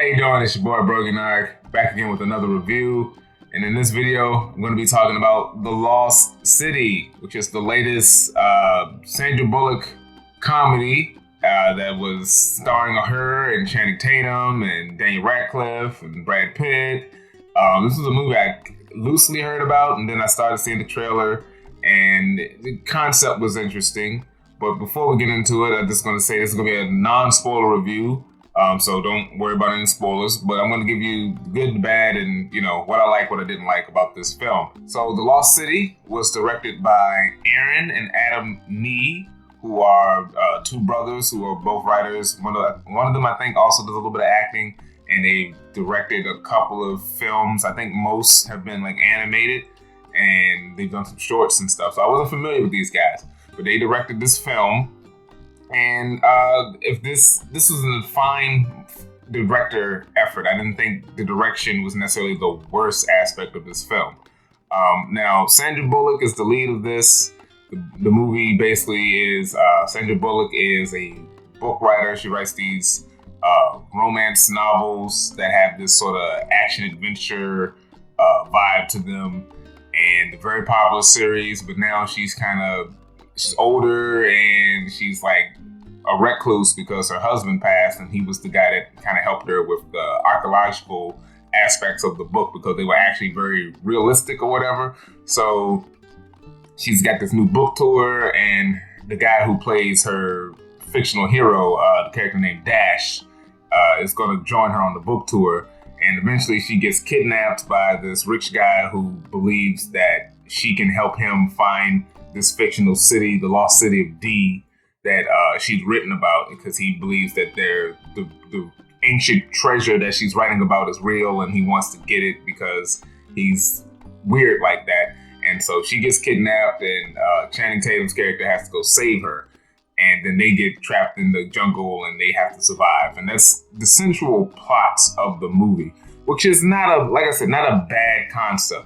you doing? It's your boy BrogiNaric, back again with another review. And in this video, I'm going to be talking about The Lost City, which is the latest Sandra Bullock comedy that was starring her and Channing Tatum and Daniel Radcliffe and Brad Pitt. This was a movie I loosely heard about, and then I started seeing the trailer, and the concept was interesting. But before we get into it, I'm just going to say this is going to be a non-spoiler review. So don't worry about any spoilers, but I'm going to give you the good, the bad, and what I like, what I didn't like about this film. So The Lost City was directed by Aaron and Adam Nee, who are two brothers who are both writers. One of them, I think, also does a little bit of acting, and they directed a couple of films. I think most have been like animated, and they've done some shorts and stuff. So I wasn't familiar with these guys, but they directed this film. And if this was a fine director effort, I didn't think the direction was necessarily the worst aspect of this film. Now, Sandra Bullock is the lead of this. The movie basically is Sandra Bullock is a book writer. She writes these romance novels that have this sort of action adventure vibe to them, and a very popular series. But now she's older, and she's like a recluse because her husband passed, and he was the guy that kind of helped her with the archaeological aspects of the book because they were actually very realistic or whatever. So she's got this new book tour, and the guy who plays her fictional hero, the character named Dash, is going to join her on the book tour. And eventually she gets kidnapped by this rich guy who believes that she can help him find this fictional city, the lost city of D, that she's written about, because he believes that the ancient treasure that she's writing about is real, and he wants to get it because he's weird like that. And so she gets kidnapped, and Channing Tatum's character has to go save her. And then they get trapped in the jungle, and they have to survive. And that's the central plot of the movie, which is not a bad concept.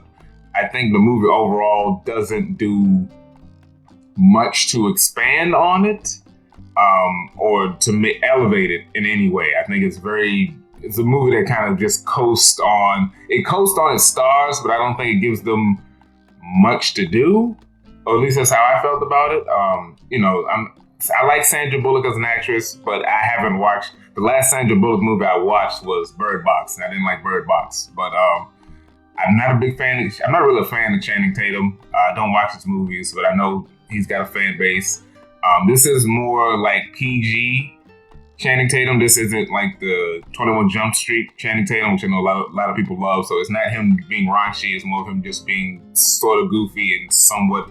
I think the movie overall doesn't do much to expand on it or to elevate it in any way. I think it's a movie that kind of just coasts on its stars, but I don't think it gives them much to do, or at least that's how I felt about it. I like Sandra Bullock as an actress, but I haven't watched the last Sandra Bullock movie I watched was Bird Box, and I didn't like Bird Box. But I'm not really a fan of Channing Tatum. I don't watch his movies, but I know he's got a fan base. This is more like PG Channing Tatum. This isn't like the 21 Jump Street Channing Tatum, which I know a lot of people love. So it's not him being raunchy. It's more of him just being sort of goofy and somewhat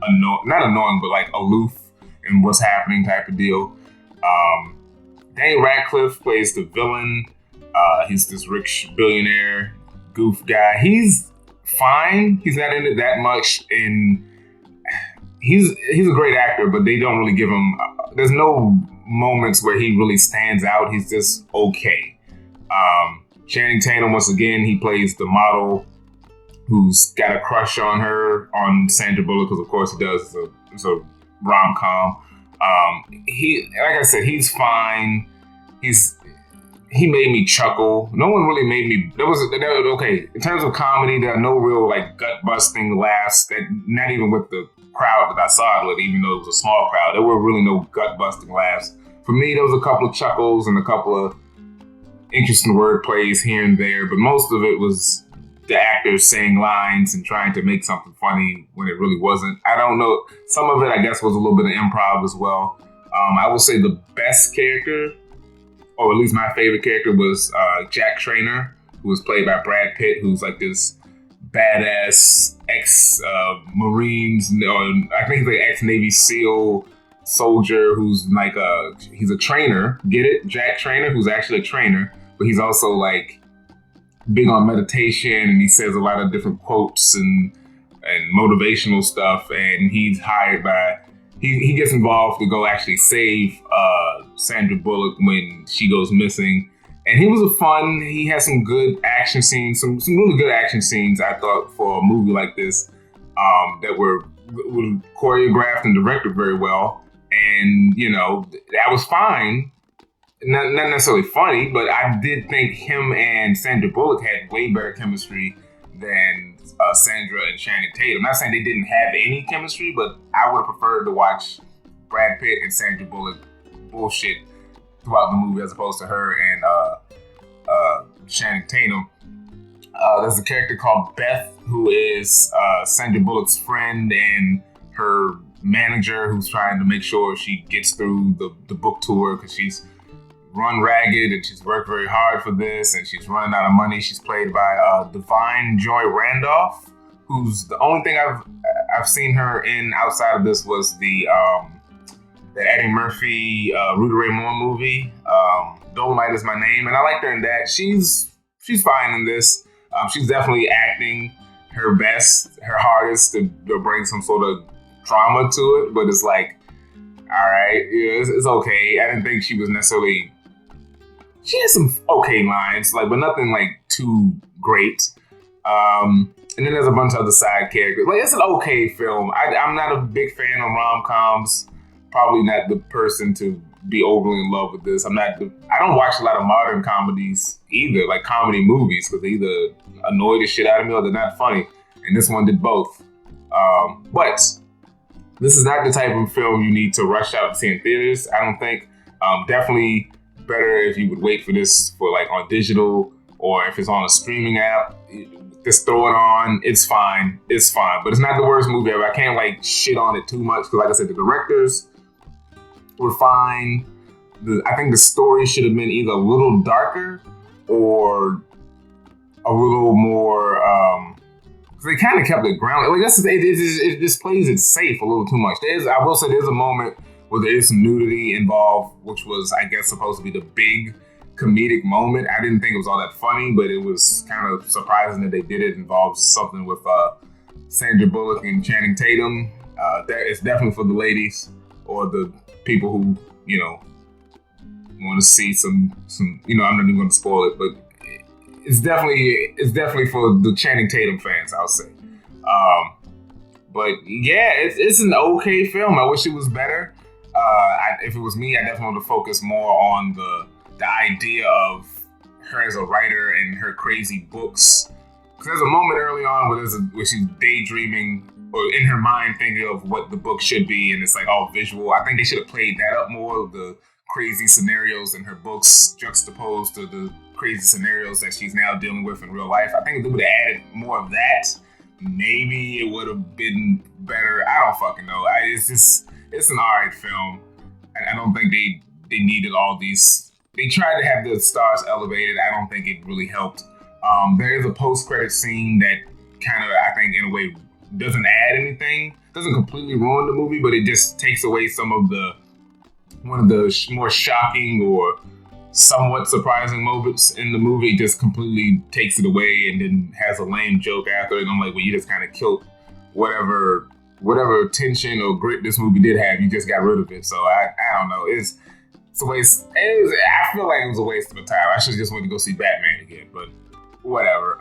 not annoying, but like aloof in what's happening type of deal. Daniel Radcliffe plays the villain. He's this rich billionaire goof guy. He's fine. He's not in it that much, and he's a great actor, but they don't really give him. There's no moments where he really stands out. He's just okay. Channing Tatum, once again, he plays the model who's got a crush on Sandra Bullock, because of course he does. It's a rom-com. Like I said, he's fine. He made me chuckle. No one really made me. That was okay. In terms of comedy, there are no real like gut-busting laughs. That not even with the crowd that I saw it with, even though it was a small crowd, there were really no gut-busting laughs. For me, there was a couple of chuckles and a couple of interesting word plays here and there, but most of it was the actors saying lines and trying to make something funny when it really wasn't. I don't know. Some of it, I guess, was a little bit of improv as well. I would say the best character, or at least my favorite character, was Jack Trainer, who was played by Brad Pitt, who's like this badass ex-Marines, I think he's like ex-Navy SEAL soldier who's like he's a trainer. Get it? Jack Trainer, who's actually a trainer, but he's also like big on meditation, and he says a lot of different quotes and motivational stuff, and he's hired by he gets involved to go actually save Sandra Bullock when she goes missing. And he has some good action scenes, some really good action scenes, I thought, for a movie like this, that were choreographed and directed very well. And, that was fine. not necessarily funny, but I did think him and Sandra Bullock had way better chemistry than Sandra and Channing Tatum. Not saying they didn't have any chemistry, but I would have preferred to watch Brad Pitt and Sandra Bullock bullshit throughout the movie as opposed to her and Channing Tatum. There's a character called Beth who is Sandra Bullock's friend and her manager who's trying to make sure she gets through the book tour because she's run ragged and she's worked very hard for this and she's running out of money. She's played by Divine Joy Randolph, who's the only thing I've seen her in outside of this was the Eddie Murphy Rudy Ray Moore movie. Dolomite Is My Name, and I liked her in that. She's fine in this. She's definitely acting her best, her hardest to bring some sort of drama to it, but it's like, all right, it's okay. I didn't think she was necessarily. She had some okay lines, but nothing too great. And then there's a bunch of other side characters. It's an okay film. I'm not a big fan of rom-coms. Probably not the person to be overly in love with this. I don't watch a lot of modern comedies either, like comedy movies, because they either annoy the shit out of me or they're not funny. And this one did both. But this is not the type of film you need to rush out to see in theaters, I don't think. Definitely better if you would wait for this for on digital, or if it's on a streaming app, just throw it on. It's fine. But it's not the worst movie ever. I can't shit on it too much because, like I said, the directors were fine. I think the story should have been either a little darker or a little more. They kind of kept it grounded. It just plays it safe a little too much. I will say, there's a moment where there is some nudity involved, which was, I guess, supposed to be the big comedic moment. I didn't think it was all that funny, but it was kind of surprising that they did it. Involves something with Sandra Bullock and Channing Tatum. It's definitely for the ladies or the people who want to see some. I'm not even going to spoil it, but it's definitely for the Channing Tatum fans, I'll say. But yeah, it's an okay film. I wish it was better. If it was me, I definitely would focus more on the idea of her as a writer and her crazy books. Because there's a moment early on where she's daydreaming or in her mind thinking of what the book should be, and it's all visual. I think they should have played that up more, the crazy scenarios in her books juxtaposed to the crazy scenarios that she's now dealing with in real life. I think if they would have added more of that, maybe it would have been better. I don't fucking know. It's an alright film. I don't think they needed all these. They tried to have the stars elevated. I don't think it really helped. There is a post-credit scene that kind of, I think, in a way, doesn't add anything. Doesn't completely ruin the movie, but it just takes away one of the more shocking or somewhat surprising moments in the movie. Just completely takes it away and then has a lame joke after it. And I'm like, well, you just kind of killed whatever tension or grit this movie did have. You just got rid of it. So I don't know. It's a waste. I feel like it was a waste of a time. I should just went to go see Batman again, but whatever.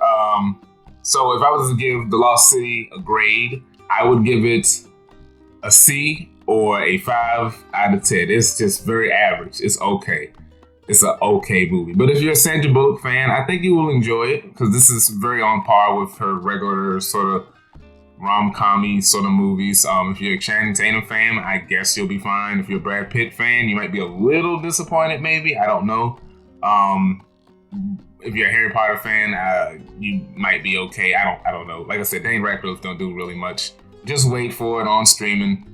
So if I was to give The Lost City a grade, I would give it a C or a 5 out of 10. It's just very average. It's okay. It's an okay movie. But if you're a Sandra Bullock fan, I think you will enjoy it because this is very on par with her regular sort of rom-com-y sort of movies. If you're a Channing Tatum fan, I guess you'll be fine. If you're a Brad Pitt fan, you might be a little disappointed maybe. I don't know. If you're a Harry Potter fan, you might be okay. I don't know. Like I said, Daniel Radcliffe don't do really much. Just wait for it on streaming.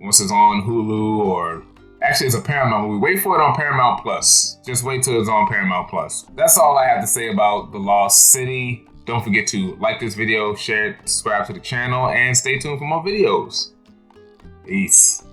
Once it's on Hulu or... Actually, it's a Paramount movie. Wait for it on Paramount Plus. Just wait till it's on Paramount Plus. That's all I have to say about The Lost City. Don't forget to like this video, share it, subscribe to the channel, and stay tuned for more videos. Peace.